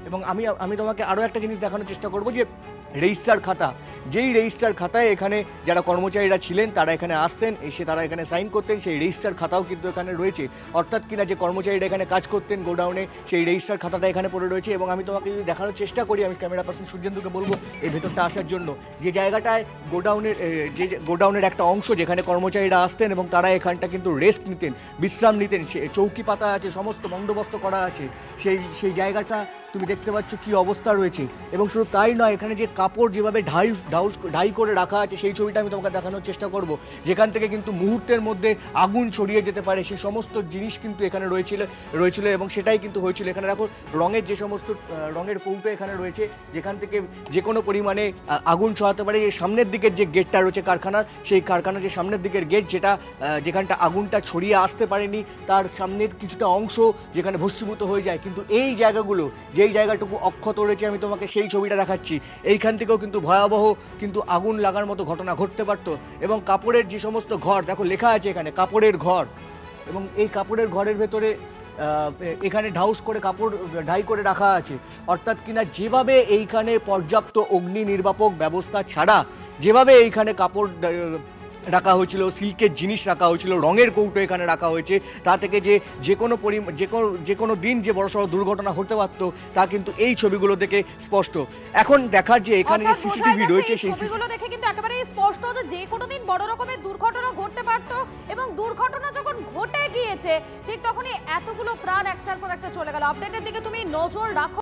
এবং আমি আমি তোমাকে আরও একটা জিনিস দেখানোর চেষ্টা করব যে রেজিস্টার খাতা, যেই রেজিস্টার খাতায় এখানে যারা কর্মচারীরা ছিলেন তারা এখানে আসতেন, এসে তারা এখানে সাইন করতেন, সেই রেজিস্টার খাতাও কিন্তু এখানে রয়েছে। অর্থাৎ কিনা যে কর্মচারীরা এখানে কাজ করতেন গোডাউনে, সেই রেজিস্টার খাতাটা এখানে পড়ে রয়েছে। এবং আমি তোমাকে যদি দেখানোর চেষ্টা করি, আমি ক্যামেরা পার্সন সূর্যেন্দুকে বলবো এই ভেতরটা আসার জন্য, যে জায়গাটায় গোডাউনের একটা অংশ যেখানে কর্মচারীরা আসতেন এবং তারা এখানটা কিন্তু রেস্ট নিতেন, বিশ্রাম নিতেন, চৌকি পাতা আছে, সমস্ত বন্দোবস্ত করা আছে, সেই জায়গাটা তুমি দেখতে পাচ্ছ কি অবস্থা রয়েছে। এবং শুধু তাই নয়, এখানে যে কাপড় যেভাবে ঢাই করে রাখা আছে সেই ছবিটা আমি তোমাকে দেখানোর চেষ্টা করব, যেখান থেকে কিন্তু মুহূর্তের মধ্যে আগুন ছড়িয়ে যেতে পারে সেই সমস্ত জিনিস কিন্তু এখানে রয়েছিল এবং সেটাই কিন্তু হয়েছিল। এখানে দেখো রঙের যে সমস্ত রঙের কৌটো এখানে রয়েছে, যেখান থেকে যে কোনো পরিমাণে আগুন ছড়াতে পারে। এই সামনের দিকের যে গেটটা রয়েছে কারখানার, সেই কারখানার যে সামনের দিকের গেট, যেখানটা আগুনটা ছড়িয়ে আসতে পারেনি, তার সামনের কিছুটা অংশ যেখানে ভস্মীভূত হয়ে যায়। কিন্তু এই জায়গাগুলো, যেই জায়গাটুকু অক্ষত রয়েছে, আমি তোমাকে সেই ছবিটা দেখাচ্ছি, এইখান থেকেও কিন্তু ভয়াবহ কিন্তু আগুন লাগার মতো ঘটনা ঘটতে পারতো। এবং কাপড়ের যে সমস্ত ঘর, দেখো লেখা আছে এখানে কাপড়ের ঘর, এবং এই কাপড়ের ঘরের ভেতরে এখানে কাপড় ঢাই করে রাখা আছে। অর্থাৎ কিনা যেভাবে এইখানে পর্যাপ্ত অগ্নি নির্বাপক ব্যবস্থা ছাড়া যেভাবে এইখানে কাপড় রাখা হয়েছিল, সিল্কের জিনিস রাখা হয়েছিল, রঙের কৌটো এখানে রাখা হয়েছে, তা থেকে যে কোনো দিন যে বড়সড় দুর্ঘটনা হতে পারতো তা কিন্তু এই ছবিগুলো দেখে স্পষ্ট। এখন দেখার যে এখানে যে সিসিটিভি রয়েছে, সেই ছবিগুলো দেখে কিন্তু একেবারে স্পষ্ট যে কোনো দিন বড় রকমের দুর্ঘটনা ঘটতে পারতো। এবং দুর্ঘটনা যখন ঘটে গিয়েছে ঠিক তখনই এতগুলো প্রাণ একটার পর একটা চলে গেল। আপডেটের দিকে তুমি নজর রাখো।